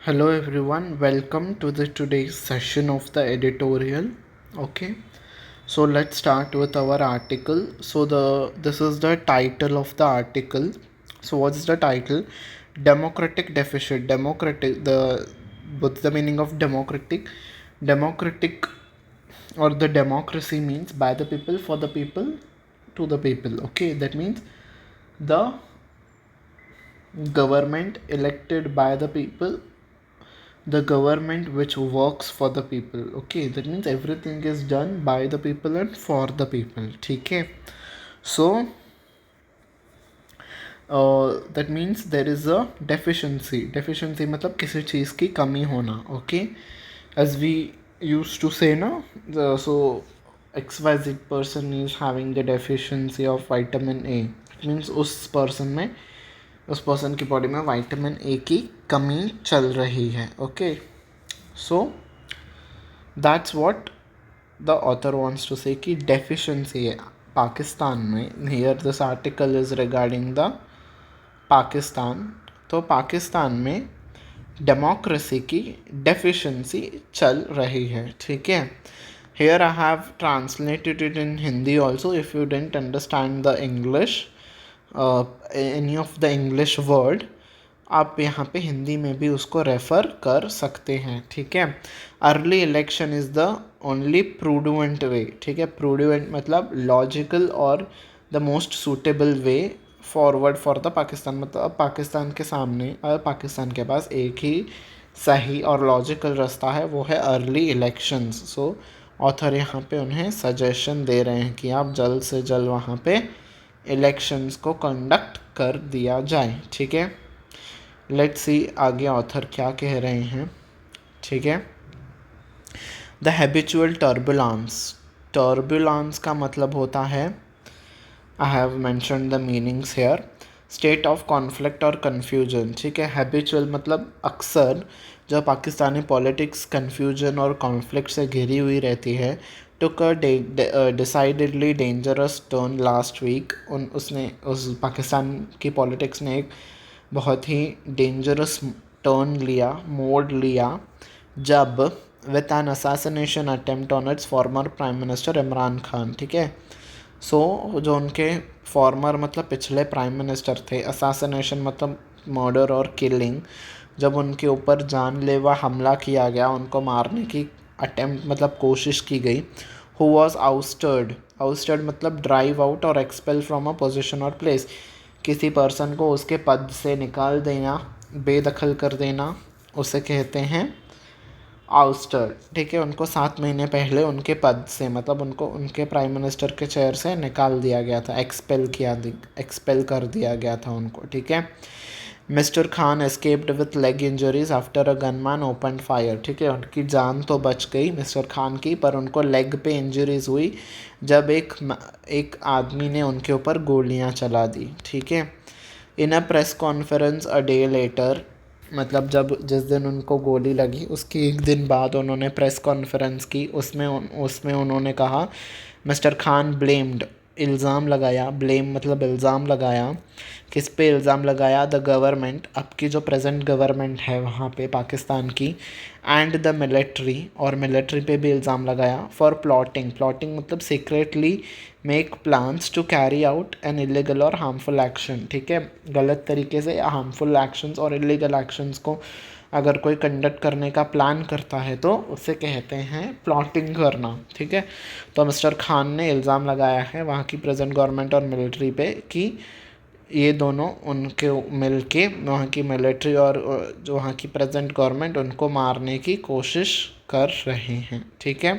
Hello everyone, welcome to the today's session of the editorial. Okay, so let's start with our article. So this is the title of the article. So what's the title? Democratic deficit. Democratic, the what's the meaning of democratic? Democratic or the democracy means by the people, for the people, to the people. Okay, that means the government elected by the people, the government which works for the people. Okay, that means everything is done by the people and for the people. ठीक है, so that means there is a deficiency मतलब किसी चीज़ की कमी होना. Okay, as we used to say ना, so XYZ person is having the deficiency of vitamin A. It means उस person की बॉडी में विटामिन ए की कमी चल रही है. Okay, so that's what the author wants to say कि डेफिशिएंसी है पाकिस्तान में. Here this article is regarding the Pakistan. तो पाकिस्तान में डेमोक्रेसी की डेफिशिएंसी चल रही है. ठीक है, here I have translated it in Hindi also if you don't understand the English, any of the English word, आप यहाँ पे हिंदी में भी उसको रेफ़र कर सकते हैं. ठीक है, early election is the only prudent way. ठीक है, प्रूडेंट मतलब लॉजिकल और the most suitable way forward for the Pakistan. मतलब पाकिस्तान के सामने, पाकिस्तान के पास एक ही सही और लॉजिकल रास्ता है, वो है अर्ली इलेक्शंस. सो ऑथर यहाँ पे उन्हें सजेशन दे रहे हैं कि आप जल्द से जल्द वहाँ पे इलेक्शंस को कंडक्ट कर दिया जाए. ठीक है, लेट्स सी आगे ऑथर क्या कह रहे हैं. ठीक है, द हैबिचुअल टर्बुलेंस का मतलब होता है, I have mentioned the meanings here, state of conflict और कन्फ्यूजन. ठीक है, हैबिचुअल मतलब अक्सर जब पाकिस्तानी पॉलिटिक्स कन्फ्यूजन और कॉन्फ्लिक्ट से घिरी हुई रहती है, took a decidedly dangerous turn last week. उस पाकिस्तान की पॉलिटिक्स ने एक बहुत ही डेंजरस टर्न लिया, मोड़ लिया, जब with an assassination attempt on it's former prime minister Imran Khan. ठीक है, सो जो उनके फॉर्मर मतलब पिछले प्राइम मिनिस्टर थे, असैसिनेशन मतलब मर्डर और किलिंग, जब उनके ऊपर जानलेवा हमला किया गया, उनको मारने की अटेम्प्ट मतलब कोशिश की गई. हु वॉज आउस्टेड मतलब ड्राइव आउट और एक्सपेल फ्रॉम अ पोजिशन और प्लेस. किसी पर्सन को उसके पद से निकाल देना, बेदखल कर देना, उसे कहते हैं आउस्टर. ठीक है, उनको 7 महीने पहले उनके पद से मतलब उनको उनके प्राइम मिनिस्टर के चेयर से निकाल दिया गया था, एक्सपेल कर दिया गया था उनको. ठीक है, mister Khan escaped with leg injuries after a gunman open fire. ठीक है, उनकी जान तो बच गई मिस्टर खान की, पर उनको लेग पे इंजरीज हुई जब एक आदमी ने उनके ऊपर गोलियां चला दी. ठीक है, in a press conference a day later मतलब जिस दिन उनको गोली लगी उसके एक दिन बाद उन्होंने प्रेस कॉन्फ्रेंस की. उसमें उन्होंने कहा, मिस्टर खान ब्लेम्ड इल्ज़ाम लगाया, ब्लेम मतलब इल्ज़ाम लगाया. किस पे इल्ज़ाम लगाया? द गवर्नमेंट, अब की जो प्रेजेंट गवर्नमेंट है वहाँ पे पाकिस्तान की, एंड द मिलिट्री, और मिलिट्री पे भी इल्ज़ाम लगाया, फॉर प्लॉटिंग मतलब secretly make plans to carry out an illegal और हार्मफुल एक्शन. ठीक है, गलत तरीके से हार्मफुल एक्शंस और इलीगल एक्शंस को अगर कोई कंडक्ट करने का प्लान करता है तो उसे कहते हैं प्लॉटिंग करना. ठीक है, तो मिस्टर खान ने इल्ज़ाम लगाया है वहाँ की प्रेजेंट गवर्नमेंट और मिलिट्री पे कि ये दोनों उनके मिल के वहाँ की मिलिट्री और जो वहाँ की प्रेजेंट गवर्नमेंट उनको मारने की कोशिश कर रहे हैं. ठीक है,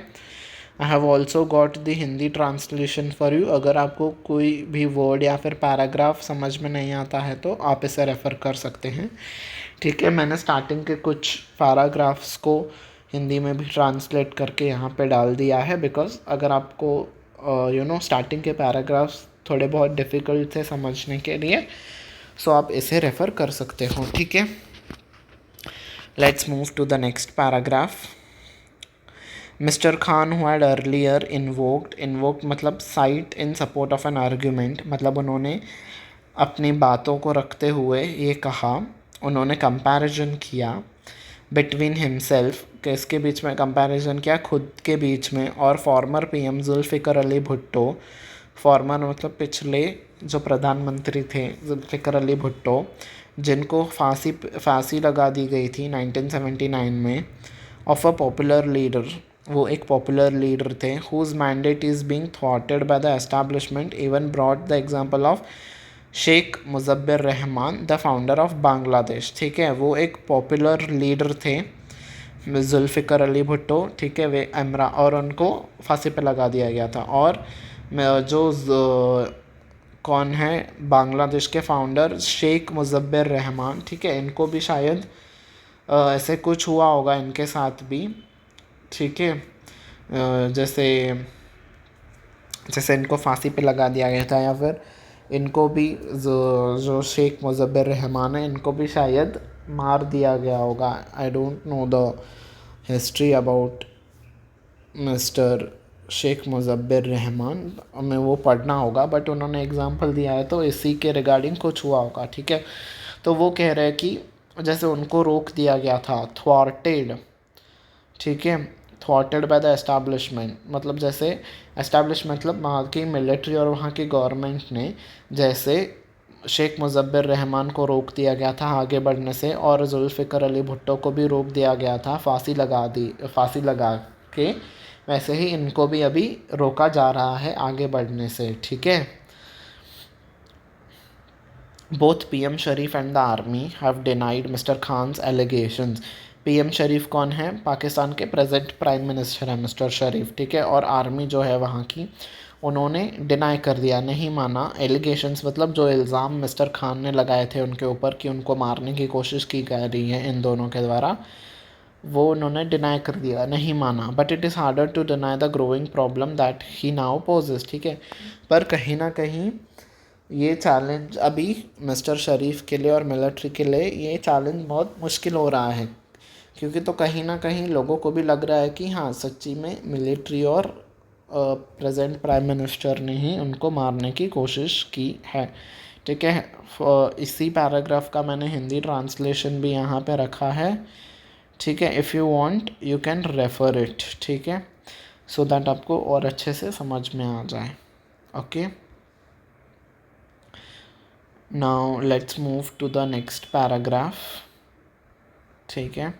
I have also got the Hindi translation for you. अगर आपको कोई भी वर्ड या फिर पैराग्राफ समझ में नहीं आता है तो आप इसे रेफ़र कर सकते हैं. ठीक है, मैंने स्टार्टिंग के कुछ पैराग्राफ्स को हिंदी में भी ट्रांसलेट करके यहाँ पे डाल दिया है, बिकॉज अगर आपको स्टार्टिंग के पैराग्राफ्स थोड़े बहुत डिफ़िकल्ट थे समझने के लिए, सो आप इसे रेफ़र कर सकते हो. ठीक है, let's move to the next paragraph. Mister Khan who had earlier invoked मतलब cite in support of an argument, मतलब उन्होंने अपनी बातों को रखते हुए ये कहा, उन्होंने कंपैरिजन किया बिटवीन हिमसेल्फ, किसके बीच में कंपैरिजन किया, खुद के बीच में, और former PM Zulfikar Ali Bhutto, former मतलब पिछले जो प्रधानमंत्री थे जुल्फ़िकर अली भुट्टो, जिनको फांसी लगा दी गई थी 1979 में, ऑफ अ पॉपुलर लीडर, वो एक पॉपुलर लीडर थे, हुज मैंडेट इज़ बीइंग थ्वाटेड by the establishment, even brought the example of Sheikh Mujibur Rahman, the founder of Bangladesh. ठीक है, वो एक पॉपुलर लीडर थे जुल्फ़िकर अली भुट्टो, ठीक है, वे इमरा, और उनको फांसी पे लगा दिया गया था। और कौन है बांग्लादेश के फाउंडर शेख मुजब्बिर रहमान, ठीक है, इनको भी शायद ऐसे कुछ हुआ होगा इनके साथ भी, ठीक है, जैसे जैसे इनको फांसी पे लगा दिया गया था, या फिर इनको भी जो शेख मुजब्बिर रहमान है इनको भी शायद मार दिया गया होगा। I don't know the history about mister Sheikh Mujibur Rahman, हमें वो पढ़ना होगा, बट उन्होंने एग्जांपल दिया है तो इसी के रिगार्डिंग कुछ हुआ होगा। ठीक है, तो वो कह रहे हैं कि जैसे उनको रोक दिया गया था, थ्वार्टेड, ठीक है, थ्वाटेड बाय द एस्टैब्लिशमेंट, मतलब जैसे एस्टैब्लिशमेंट मतलब वहाँ की मिलिट्री और वहाँ की गवर्नमेंट ने जैसे शेख मुजब्बिर रहमान को रोक दिया गया था आगे बढ़ने से, और जुल्फ़िकर अली भुट्टो को भी रोक दिया गया था फांसी लगा के, वैसे ही इनको भी अभी रोका जा रहा है आगे बढ़ने से। ठीक है, both PM Sharif and the army have denied mister Khan's allegations. PM Sharif कौन है, पाकिस्तान के प्रेजेंट प्राइम मिनिस्टर है मिस्टर शरीफ, ठीक है, और आर्मी जो है वहाँ की, उन्होंने डिनाई कर दिया, नहीं माना एलिगेशंस, मतलब जो इल्ज़ाम मिस्टर खान ने लगाए थे उनके ऊपर कि उनको मारने की कोशिश की जा रही है इन दोनों के द्वारा, वो उन्होंने डिनाई कर दिया, नहीं माना। But it is harder to deny the growing problem that he now poses, ठीक है, पर कहीं ना कहीं ये चैलेंज अभी मिस्टर शरीफ के लिए और मिलिट्री के लिए ये चैलेंज बहुत मुश्किल हो रहा है, क्योंकि तो कहीं ना कहीं लोगों को भी लग रहा है कि हाँ सच्ची में मिलिट्री और प्रेजेंट प्राइम मिनिस्टर ने ही उनको मारने की कोशिश की है। ठीक है, इसी पैराग्राफ का मैंने हिंदी ट्रांसलेशन भी यहाँ पे रखा है, ठीक है, if you want you can refer it, ठीक है, सो दैट आपको और अच्छे से समझ में आ जाए। Okay, now let's move to the next paragraph. ठीक है,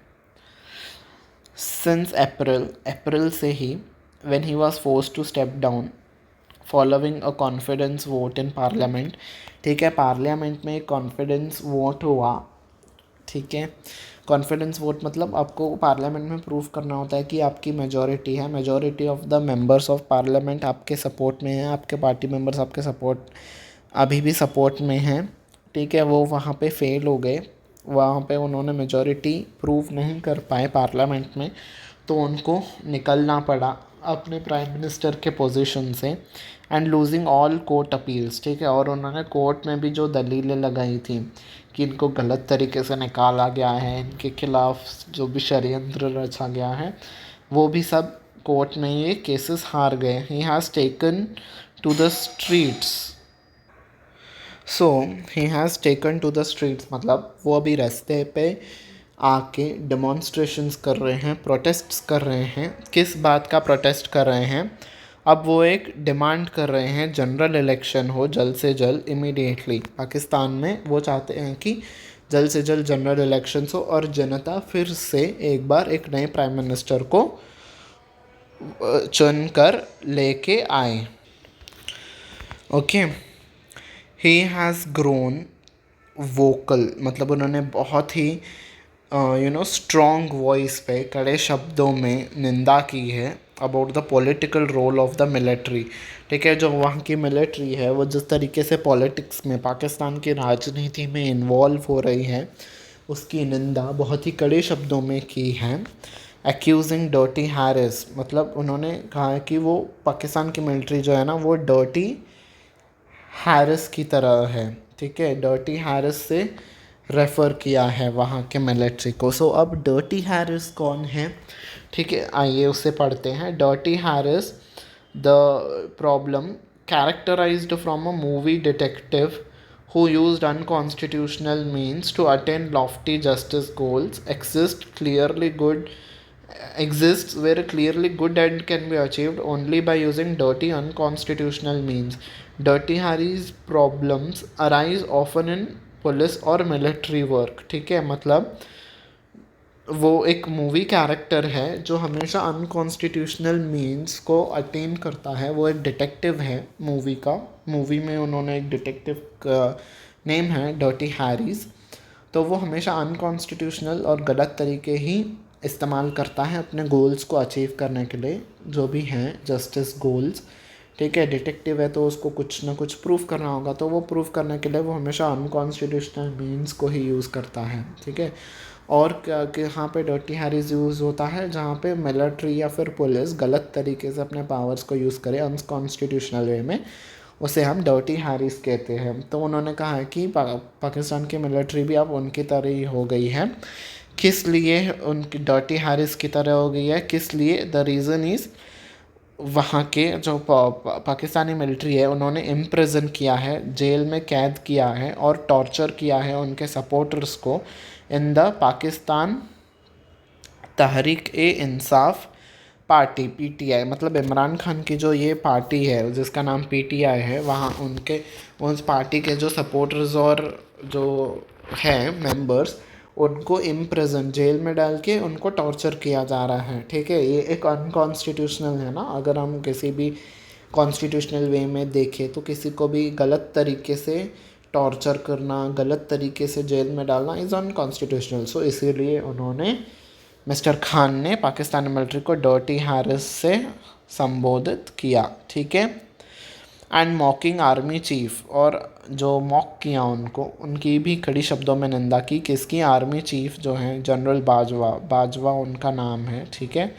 सिंस अप्रैल से ही when he was forced to step down following a confidence vote in parliament, ठीक है, पार्लियामेंट में एक कॉन्फिडेंस वोट हुआ, ठीक है, कॉन्फिडेंस वोट मतलब आपको पार्लियामेंट में प्रूव करना होता है कि आपकी मेजॉरिटी है, majority of the members of parliament आपके सपोर्ट में है, आपके पार्टी मेंबर्स आपके सपोर्ट अभी भी सपोर्ट में हैं, ठीक है, वो वहाँ पे फेल हो गए, वहाँ पे उन्होंने मेजॉरिटी प्रूव नहीं कर पाए पार्लियामेंट में, तो उनको निकलना पड़ा अपने प्राइम मिनिस्टर के पोजीशन से, and losing all court appeals, ठीक है, और उन्होंने कोर्ट में भी जो दलीलें लगाई थी कि इनको गलत तरीके से निकाला गया है, इनके खिलाफ जो भी षड्यंत्र रचा गया है, वो भी सब कोर्ट में ये केसेस हार गए। He has taken to the streets, so he has taken to the streets मतलब वो अभी रास्ते पे आके डेमॉन्स्ट्रेशंस कर रहे हैं, प्रोटेस्ट्स कर रहे हैं। किस बात का प्रोटेस्ट कर रहे हैं, अब वो एक डिमांड कर रहे हैं जनरल इलेक्शन हो जल्द से जल्द, इमीडिएटली पाकिस्तान में वो चाहते हैं कि जल्द से जल्द जनरल इलेक्शंस हो और जनता फिर से एक बार एक नए प्राइम मिनिस्टर को चुन कर लेके आए। Okay, he has grown vocal मतलब उन्होंने बहुत ही स्ट्रॉन्ग वॉइस पे कड़े शब्दों में निंदा की है about the political role of the military, ठीक है, जो वहाँ की मिलिट्री है वो जिस तरीके से पॉलिटिक्स में पाकिस्तान की राजनीति में इन्वॉल्व हो रही है उसकी निंदा बहुत ही कड़े शब्दों में की है। एक्यूजिंग डर्टी हैरिस मतलब उन्होंने कहा है कि वो पाकिस्तान की मिलिट्री जो है ना वो डर्टी हैरिस की तरह है, ठीक है, डर्टी हैरिस से रेफ़र किया है वहाँ के मिलिट्री को। सो अब डर्टी हैरिस कौन है, ठीक है, आइए उसे पढ़ते हैं। Dirty Harry's the problem characterized from a movie detective who used unconstitutional means to attain lofty justice goals exists where a clearly good end can be achieved only by using dirty unconstitutional means. Dirty Harry's problems arise often in police और military work. ठीक है, मतलब वो एक movie character है जो हमेशा unconstitutional means को अटेन करता है. वो एक डिटेक्टिव है मूवी में उन्होंने एक डिटेक्टिव का नेम है डर्टी हैरीज. तो वो हमेशा अनकॉन्स्टिट्यूशनल और गलत तरीके ही इस्तेमाल करता है अपने गोल्स को अचीव करने के लिए, जो भी हैं जस्टिस गोल्स. ठीक है, डिटेक्टिव है तो उसको कुछ ना कुछ प्रूफ करना होगा, तो वो प्रूफ करने के लिए वो हमेशा अनकॉन्स्टिट्यूशनल मीन्स को ही यूज़ करता है. ठीक है, और यहाँ पे डर्टी हैरीज यूज़ होता है जहाँ पे मिलिट्री या फिर पुलिस गलत तरीके से अपने पावर्स को यूज़ करे अनकॉन्स्टिट्यूशनल वे में, उसे हम डर्टी हैरीज कहते हैं. तो उन्होंने कहा है कि पाकिस्तान की मिलिट्री भी अब उनकी तरह ही हो गई है. किस लिए उनकी डर्टी हैरीज की तरह हो गई है, किस लिए? द रीज़न इज़ वहाँ के जो पाकिस्तानी मिलिट्री है उन्होंने इम्प्रिजन किया है, जेल में कैद किया है और टॉर्चर किया है उनके सपोर्टर्स को in the Pakistan Tehreek A Insaf party PTI. मतलब इमरान खान की जो ये पार्टी है जिसका नाम PTI है, वहाँ उनके उस पार्टी के जो सपोर्टर्स और जो हैं मेंबर्स, उनको इम्प्रिजन जेल में डाल के उनको टॉर्चर किया जा रहा है. ठीक है, ये एक अनकॉन्स्टिट्यूशनल है ना. अगर हम किसी भी कॉन्स्टिट्यूशनल वे में देखें तो किसी को भी गलत तरीके से टॉर्चर करना, गलत तरीके से जेल में डालना इज़ अनकॉन्स्टिट्यूशनल. सो इसीलिए उन्होंने मिस्टर खान ने पाकिस्तानी मिलिट्री को डर्टी हैरिस से संबोधित किया. ठीक है, एंड मॉकिंग आर्मी चीफ, और जो मॉक किया उनकी भी कड़ी शब्दों में निंदा की. किसकी? आर्मी चीफ जो हैं जनरल बाजवा उनका नाम है. ठीक है,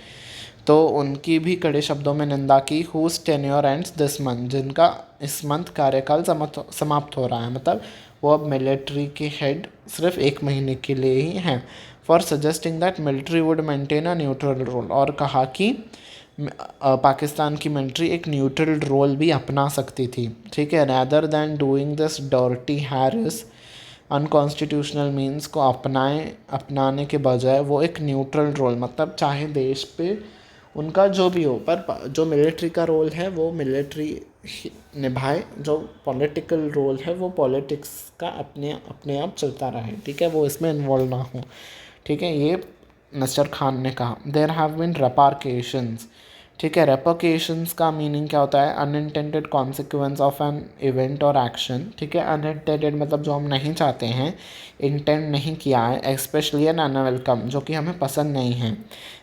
तो उनकी भी कड़े शब्दों में निंदा की. Whose tenure ends this month, जिनका इस मंथ कार्यकाल समाप्त हो रहा है. मतलब वो अब मिलिट्री के हेड सिर्फ 1 महीने के लिए ही हैं. For suggesting that military would maintain a neutral role, और कहा कि पाकिस्तान की मिलिट्री एक न्यूट्रल रोल भी अपना सकती थी. ठीक है, rather than doing this dirty Harris unconstitutional means को अपनाने के बजाय वो एक न्यूट्रल रोल, मतलब चाहे देश पे उनका जो भी हो, पर जो मिलिट्री का रोल है वो मिलिट्री निभाए, जो पॉलिटिकल रोल है वो पॉलिटिक्स का अपने आप चलता रहे. ठीक है, वो इसमें इन्वॉल्व ना हो. ठीक है, ये मिस्टर खान ने कहा. There have been repercussions. ठीक है, रेपोकेशंस का मीनिंग क्या होता है? Unintended consequence of an event और एक्शन. ठीक है, अनइंटेंडेड मतलब जो हम नहीं चाहते हैं, इंटेंड नहीं किया है, स्पेशली एन अनवेलकम, जो कि हमें पसंद नहीं है.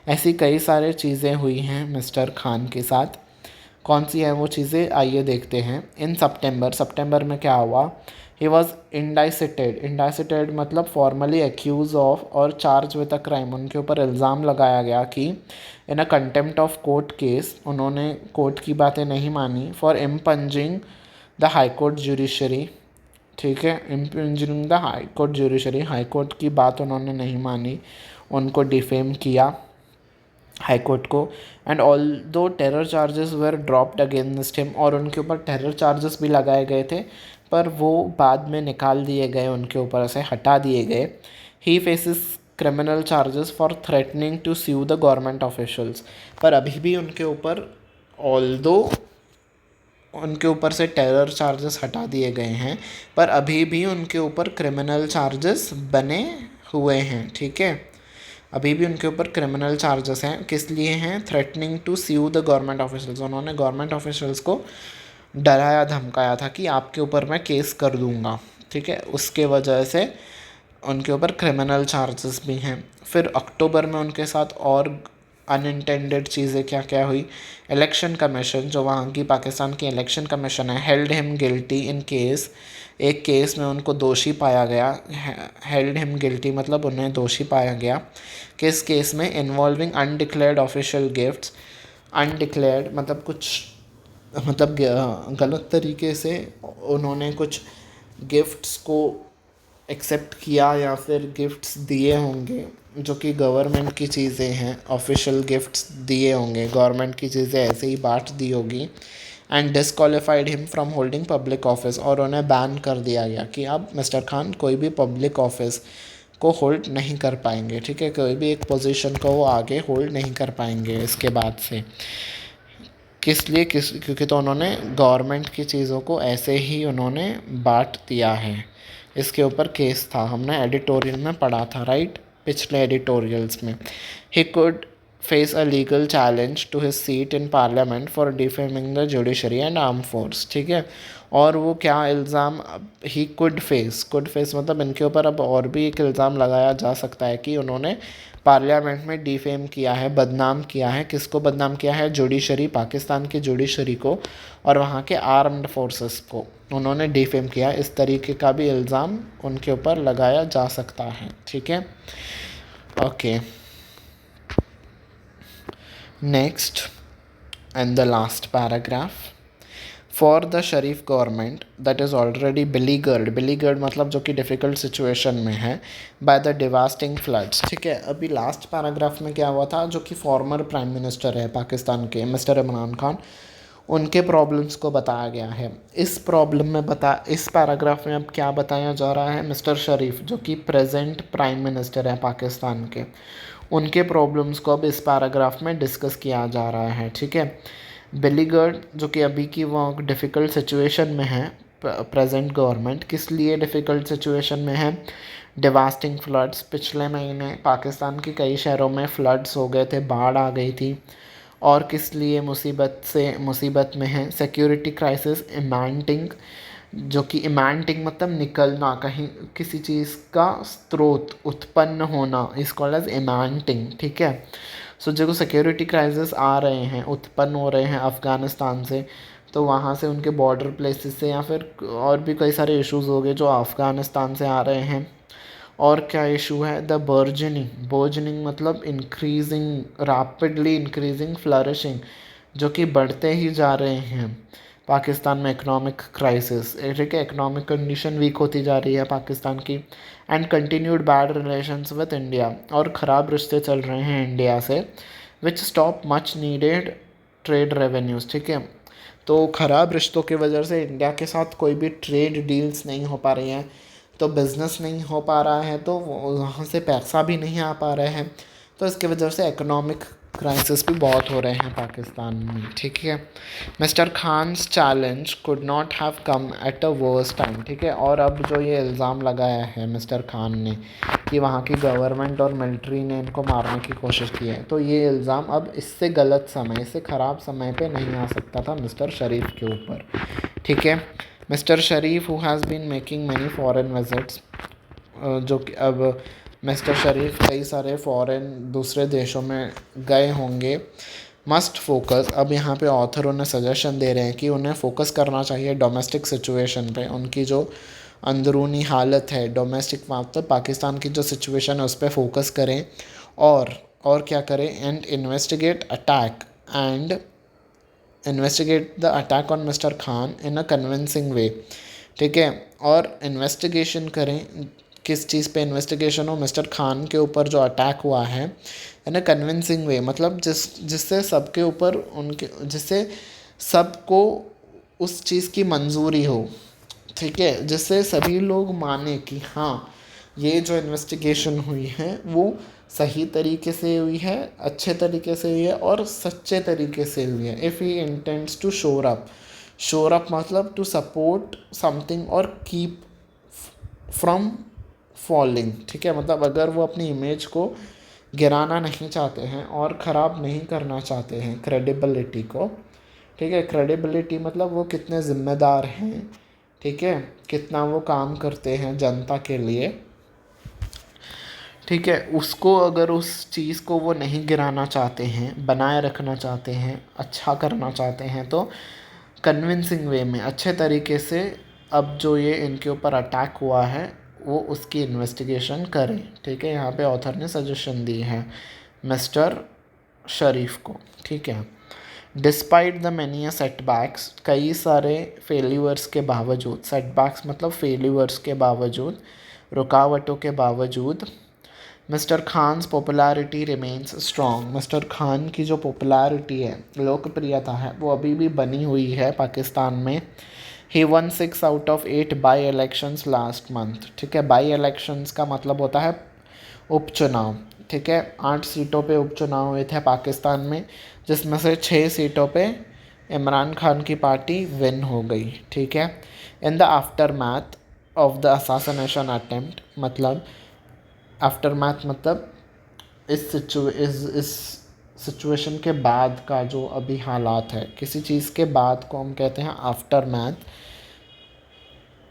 ऐसी कई सारी चीज़ें हुई हैं मिस्टर खान के साथ. कौन सी हैं वो चीज़ें, आइए देखते हैं. इन सितंबर में क्या हुआ? ही वॉज इंडाइसिटेड मतलब फॉर्मली एक्यूज ऑफ और चार्ज विद अ क्राइम. उनके ऊपर इल्ज़ाम लगाया गया कि in a contempt of court case, उन्होंने कोर्ट की बातें नहीं मानी. For impugning the high court judiciary. ठीक है, impugning the high court judiciary, high court की बात उन्होंने नहीं मानी, उनको डिफेम किया हाई कोर्ट को. एंड ऑल दो terror charges were dropped against him, और उनके ऊपर टेरर चार्जेस भी लगाए गए थे पर वो बाद में निकाल दिए गए, उनके ऊपर से हटा दिए गए. He faces criminal charges for threatening to sue the government officials. पर अभी भी उनके ऊपर ऑल्दो उनके ऊपर से टेरर चार्जेस हटा दिए गए हैं, पर अभी भी उनके ऊपर क्रिमिनल चार्जेस बने हुए हैं. ठीक है, अभी भी उनके ऊपर क्रिमिनल चार्जेस हैं. किस लिए हैं? Threatening to sue the government officials. उन्होंने गवर्नमेंट ऑफिशल्स को डराया धमकाया था कि आपके ऊपर मैं केस कर दूंगा. ठीक है, उसके वजह से उनके ऊपर क्रिमिनल चार्जेस भी हैं. फिर अक्टूबर में उनके साथ और अनइंटेंडेड चीज़ें क्या क्या हुई? इलेक्शन कमीशन, जो वहाँ की पाकिस्तान की इलेक्शन कमीशन है, held him guilty in case. एक केस में उनको दोषी पाया गया. हेल्ड हिम गिल्टी मतलब उन्हें दोषी पाया गया. किस केस में? Involving undeclared official gifts. Undeclared मतलब गलत तरीके से उन्होंने कुछ गिफ्ट्स को एक्सेप्ट किया या फिर गिफ्ट्स दिए होंगे जो कि गवर्नमेंट की चीज़ें हैं. ऑफिशियल गिफ्ट्स दिए होंगे, गवर्नमेंट की चीज़ें ऐसे ही बांट दी होगी and disqualified him from holding public office, और उन्हें बैन कर दिया गया कि अब मिस्टर खान कोई भी पब्लिक ऑफिस को होल्ड नहीं कर पाएंगे, ठीक है, कोई भी एक पोजीशन को वो आगे होल्ड नहीं कर पाएंगे इसके बाद से। क्योंकि तो उन्होंने गवर्नमेंट की चीज़ों को ऐसे ही उन्होंने बांट दिया है। इसके ऊपर केस था, हमने एडिटोरियल में पढ़ा था, राइट, पिछले एडिटोरियल्स में। He could face a legal challenge to his seat in parliament for defaming the judiciary and arm force, ठीक है। और वो क्या इल्ज़ाम ही कुड फेस मतलब इनके ऊपर अब और भी एक इल्ज़ाम लगाया जा सकता है कि उन्होंने पार्लियामेंट में डिफेम किया है, बदनाम किया है। किसको बदनाम किया है? जुडिशरी, पाकिस्तान की जुडिशरी को और वहाँ के आर्म्ड फोर्सेस को उन्होंने डिफेम किया। इस तरीके का भी इल्ज़ाम उनके ऊपर लगाया जा सकता है, ठीक है। Okay, next and the last paragraph. For the Sharif government that is already beleaguered मतलब जो कि डिफ़िकल्ट सिचुएशन में है बाय द डिवास्टिंग फ्लड्स, ठीक है। अभी लास्ट पैराग्राफ में क्या हुआ था, जो कि फॉर्मर प्राइम मिनिस्टर है पाकिस्तान के मिस्टर इमरान खान, उनके प्रॉब्लम्स को बताया गया है। इस पैराग्राफ में अब क्या बताया जा रहा है, मिस्टर शरीफ जो कि प्रेजेंट प्राइम मिनिस्टर है पाकिस्तान के, उनके प्रॉब्लम्स को अब इस पैराग्राफ में डिस्कस किया जा रहा है, ठीक है। बिलीगर्ड जो कि अभी की वो डिफ़िकल्ट सिचुएशन में है, प्रेजेंट गवर्नमेंट किस लिए डिफ़िकल्ट सिचुएशन में है, डिवास्टिंग फ्लड्स, पिछले महीने पाकिस्तान के कई शहरों में फ्लड्स हो गए थे, बाढ़ आ गई थी। और किस लिए मुसीबत में है, सिक्योरिटी क्राइसिस, इमांटिंग जो कि इमांटिंग मतलब निकलना, कहीं किसी चीज़ का स्रोत उत्पन्न होना, इस कॉल्ड एज इमांटिंग, ठीक है। सो जो सिक्योरिटी क्राइसिस आ रहे हैं, उत्पन्न हो रहे हैं अफ़गानिस्तान से, तो वहाँ से उनके बॉर्डर प्लेसेस से या फिर और भी कई सारे इश्यूज़ हो गए जो अफ़गानिस्तान से आ रहे हैं। और क्या इशू है, द बर्जनिंग मतलब इंक्रीजिंग, रैपिडली इंक्रीजिंग, फ्लरिशिंग जो कि बढ़ते ही जा रहे हैं पाकिस्तान में इकोनॉमिक क्राइसिस, ठीक है। इकोनॉमिक कंडीशन वीक होती जा रही है पाकिस्तान की। And continued bad relations with India, और ख़राब रिश्ते चल रहे हैं इंडिया से, which stop much needed trade revenues, ठीक है। तो ख़राब रिश्तों की वजह से इंडिया के साथ कोई भी ट्रेड डील्स नहीं हो पा रही हैं, तो बिज़नेस नहीं हो पा रहा है, तो वहाँ से पैसा भी नहीं आ पा रहे हैं, तो इसकी वजह से इकोनॉमिक क्राइसिस भी बहुत हो रहे हैं पाकिस्तान में, ठीक है। Mr Khan's challenge could not have come at a worse time, ठीक है। और अब जो ये इल्ज़ाम लगाया है मिस्टर खान ने कि वहाँ की गवर्नमेंट और मिलिट्री ने इनको मारने की कोशिश की है, तो ये इल्ज़ाम अब इससे गलत समय, इससे ख़राब समय पे नहीं आ सकता था मिस्टर शरीफ के ऊपर, ठीक है। Mister Sharif who has been making many foreign visits, जो कि अब मिस्टर शरीफ कई सारे फॉरेन दूसरे देशों में गए होंगे, मस्ट फोकस, अब यहाँ पे ऑथर उन्हें सजेशन दे रहे हैं कि उन्हें फोकस करना चाहिए डोमेस्टिक सिचुएशन पे, उनकी जो अंदरूनी हालत है डोमेस्टिक, मतलब पाकिस्तान की जो सिचुएशन है उस पर फोकस करें। और क्या करें, and investigate the attack on mister Khan in a convincing way, ठीक है। और इन्वेस्टिगेशन करें, किस चीज़ पे इन्वेस्टिगेशन हो, मिस्टर खान के ऊपर जो अटैक हुआ है इन अ कन्विंसिंग वे, मतलब जिससे सबके ऊपर जिससे सबको उस चीज़ की मंजूरी हो, ठीक है, जिससे सभी लोग माने कि हाँ ये जो इन्वेस्टिगेशन हुई है वो सही तरीके से हुई है, अच्छे तरीके से हुई है और सच्चे तरीके से हुई है। If he intends to shore up मतलब टू सपोर्ट समथिंग और कीप फ्रॉम फॉलिंग, ठीक है। मतलब अगर वो अपनी इमेज को गिराना नहीं चाहते हैं और ख़राब नहीं करना चाहते हैं क्रेडिबिलिटी को, ठीक है। क्रेडिबिलिटी मतलब वो कितने ज़िम्मेदार हैं, ठीक है, कितना वो काम करते हैं जनता के लिए, ठीक है, उसको अगर उस चीज़ को वो नहीं गिराना चाहते हैं, बनाए रखना चाहते हैं, अच्छा करना चाहते हैं, तो कन्विंसिंग वे में अच्छे तरीके से अब जो ये इनके ऊपर अटैक हुआ है वो उसकी इन्वेस्टिगेशन करें, ठीक है। यहाँ पे ऑथर ने सजेशन दी है मिस्टर शरीफ को, ठीक है। डिस्पाइट द मैनी सेटबैक्स, कई सारे फेल्यूअर्स के बावजूद, सेटबैक्स मतलब फेल्यूअर्स के बावजूद, रुकावटों के बावजूद, Mr Khan's popularity remains strong. Mr Khan की जो पॉपुलैरिटी है, लोकप्रियता है, वो अभी भी बनी हुई है पाकिस्तान में। He won 6 out of 8 by elections last month. ठीक है, बाई इलेक्शंस का मतलब होता है उपचुनाव। ठीक है, 8 सीटों पे उपचुनाव हुए थे पाकिस्तान में, जिसमें से 6 सीटों पे इमरान खान की पार्टी विन हो गई। ठीक है, in the after math of the assassination attempt, मतलब आफ्टर मैथ मतलब इस सिचुएशन के बाद का जो अभी हालात है, किसी चीज़ के बाद को हम कहते हैं आफ्टर मैथ।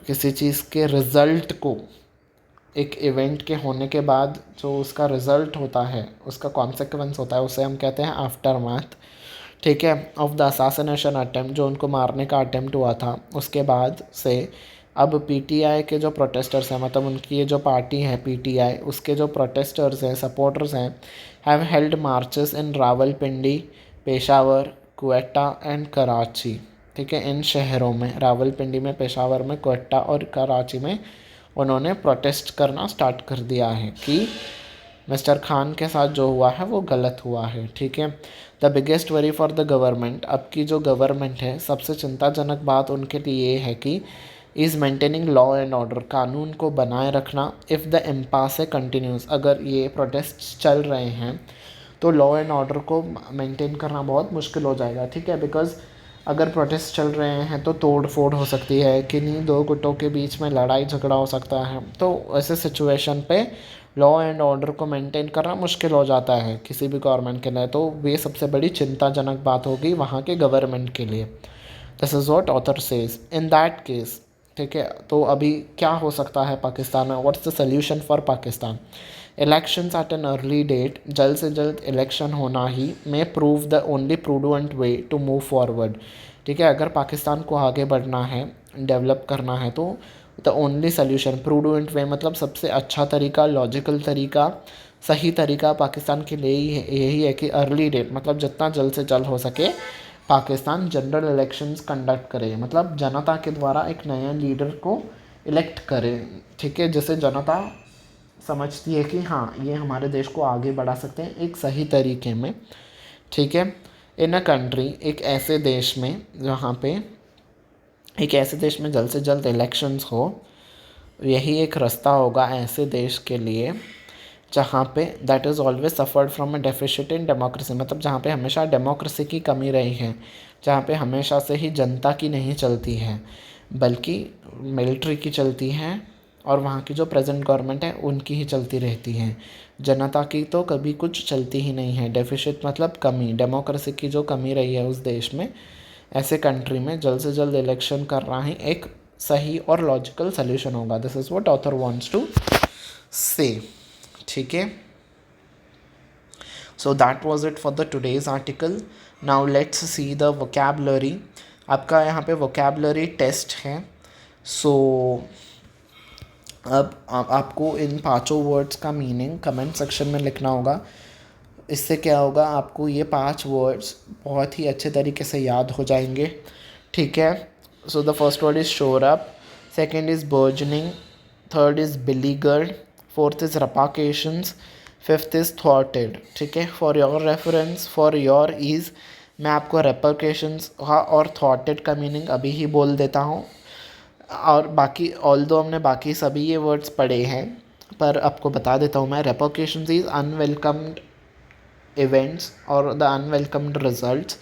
किसी चीज़ के रिज़ल्ट को, एक इवेंट के होने के बाद जो उसका रिज़ल्ट होता है, उसका कॉन्सिक्वेंस होता है, उसे हम कहते हैं आफ्टर मैथ। ठीक है, ऑफ द असासिनेशन अटेम्प्ट, जो उनको मारने का अटेम्प्ट हुआ था, उसके बाद से अब पीटीआई के जो प्रोटेस्टर्स हैं, मतलब उनकी ये जो पार्टी है पीटीआई, उसके जो प्रोटेस्टर्स हैं, सपोर्टर्स हैं, have held marches in Rawalpindi, Peshawar, Quetta and Karachi. ठीक है, इन शहरों में, रावलपिंडी में, पेशावर में, क्वेटा और कराची में उन्होंने प्रोटेस्ट करना स्टार्ट कर दिया है कि मिस्टर खान के साथ जो हुआ है वो गलत हुआ है। ठीक है, the biggest worry for the government, अब की जो गवर्नमेंट है, सबसे चिंताजनक बात उनके लिए ये है कि is maintaining law and order, कानून को बनाए रखना। इफ़ द इम्पास है कंटिन्यूस, अगर ये प्रोटेस्ट चल रहे हैं तो लॉ एंड ऑर्डर को मेंटेन करना बहुत मुश्किल हो जाएगा। ठीक है, बिकॉज़ अगर प्रोटेस्ट चल रहे हैं तो तोड़ फोड़ हो सकती है, किन्हीं दो गुटों के बीच में लड़ाई झगड़ा हो सकता है। तो ऐसे सिचुएशन पे लॉ एंड ऑर्डर को मेंटेन करना मुश्किल हो जाता है किसी भी गवर्नमेंट के लिए। तो ये सबसे बड़ी चिंताजनक बात होगी वहाँ के गवर्नमेंट के लिए। This is what author says in that case. ठीक है, तो अभी क्या हो सकता है पाकिस्तान में, what's the solution for Pakistan. Elections at an early date, जल्द से जल्द इलेक्शन होना ही may prove the only prudent way to move forward. ठीक है, अगर पाकिस्तान को आगे बढ़ना है, डेवलप करना है, तो द ओनली सोल्यूशन, प्रूडेंट वे मतलब सबसे अच्छा तरीका, लॉजिकल तरीका, सही तरीका पाकिस्तान के लिए यही है कि अर्ली डेट मतलब जितना जल्द से जल्द हो सके पाकिस्तान जनरल इलेक्शंस कंडक्ट करे, मतलब जनता के द्वारा एक नया लीडर को इलेक्ट करे। ठीक है, जिसे जनता समझती है कि हाँ ये हमारे देश को आगे बढ़ा सकते हैं एक सही तरीके में। ठीक है, इन अ कंट्री, एक ऐसे देश में जहाँ पे, एक ऐसे देश में जल्द से जल्द इलेक्शंस हो, यही एक रास्ता होगा ऐसे देश के लिए जहाँ पे that is always suffered from a deficit in democracy, मतलब जहाँ पे हमेशा डेमोक्रेसी की कमी रही है, जहाँ पे हमेशा से ही जनता की नहीं चलती है बल्कि मिलिट्री की चलती है, और वहाँ की जो प्रेजेंट गवर्नमेंट है उनकी ही चलती रहती है। जनता की तो कभी कुछ चलती ही नहीं है। डेफिशिट मतलब कमी, डेमोक्रेसी की जो कमी रही है उस देश में, ऐसे कंट्री में जल्द से जल्द इलेक्शन करना ही एक सही और लॉजिकल सोल्यूशन होगा। This is what author wants to say. ठीक है, so that was it for the today's article. Now let's see the vocabulary. आपका यहाँ पे वोकैबुलरी टेस्ट है। सो अब आपको इन पांचों वर्ड्स का मीनिंग कमेंट सेक्शन में लिखना होगा। इससे क्या होगा, आपको ये 5 वर्ड्स बहुत ही अच्छे तरीके से याद हो जाएंगे। ठीक है, so the first word is shore up, second is burgeoning, third is beleaguered, fourth is repercussions, fifth is थॉटेड। ठीक है, for your reference, for your ease मैं आपको रेपरकेशंस और थॉटेड का मीनिंग अभी ही बोल देता हूँ, और बाकी ऑल्दो हमने बाकी सभी ये वर्ड्स पढ़े हैं पर आपको बता देता हूँ मैं। रेपरकेशंस इज़ अनवेलकम्ड इवेंट्स और द अनवेलकम्ड रिजल्ट्स,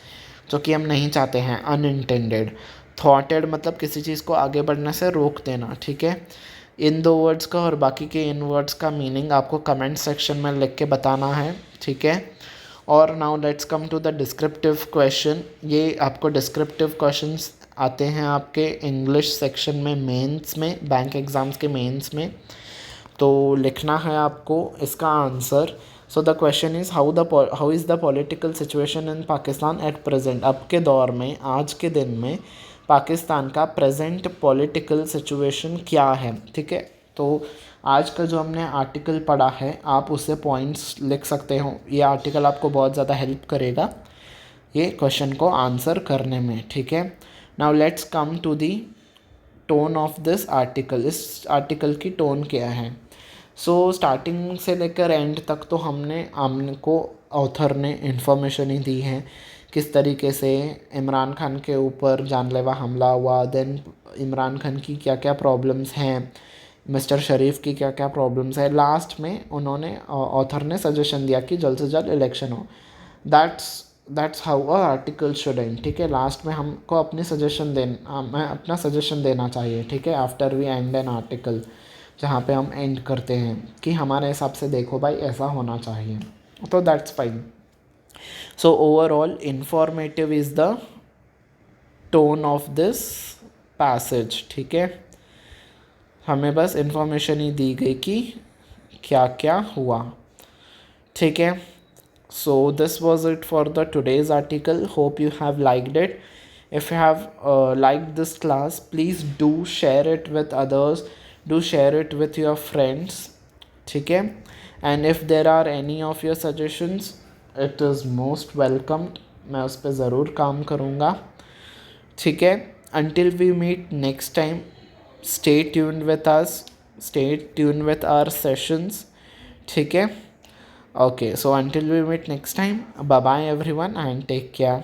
जो कि हम नहीं चाहते हैं, अनइंटेंडेड। थॉटेड मतलब किसी चीज़ को आगे बढ़ने से रोक देना। ठीक है, इन 2 वर्ड्स का और बाकी के इन वर्ड्स का मीनिंग आपको कमेंट सेक्शन में लिख के बताना है। ठीक है, और now let's come to the descriptive question. ये आपको डिस्क्रिप्टिव क्वेश्चंस आते हैं आपके इंग्लिश सेक्शन में, मेंस में, बैंक एग्ज़ाम्स के मेंस में। तो लिखना है आपको इसका answer. So the question is how is the political situation in Pakistan at present. अब के दौर में, आज के दिन में पाकिस्तान का प्रेजेंट पॉलिटिकल सिचुएशन क्या है। ठीक है, तो आज का जो हमने आर्टिकल पढ़ा है आप उससे पॉइंट्स लिख सकते हो। ये आर्टिकल आपको बहुत ज़्यादा हेल्प करेगा ये क्वेश्चन को आंसर करने में। ठीक है, now let's come to the tone of this article. इस आर्टिकल की टोन क्या है। सो स्टार्टिंग से लेकर एंड तक तो हमको ऑथर ने इन्फॉर्मेशन ही दी है किस तरीके से इमरान खान के ऊपर जानलेवा हमला हुआ, देन इमरान खान की क्या क्या प्रॉब्लम्स हैं, मिस्टर शरीफ की क्या क्या प्रॉब्लम्स है। लास्ट में उन्होंने ऑथर ने सजेशन दिया कि जल्द से जल्द इलेक्शन हो। That's how a article should and, ठीक है। लास्ट में हमको अपनी मैं अपना सजेशन देना चाहिए, ठीक है, after we end an article, जहाँ पे हम एंड करते हैं कि हमारे हिसाब से देखो भाई ऐसा होना चाहिए, तो that's fine. So overall informative is the tone of this passage, ठीक है। हमें बस इंफॉर्मेशन ही दी गई कि क्या क्या हुआ, ठीक है। So this was it for the today's article. Hope you have liked it. If you have liked this class, please do share it with others, do share it with your friends, ठीक है। And if there are any of your suggestions, it is most welcomed, मैं उस पर ज़रूर काम करूँगा, ठीक है। Until we meet next time, stay tuned with us, stay tuned with our sessions, ठीक है। Okay, so until we meet next time, bye bye everyone and take care.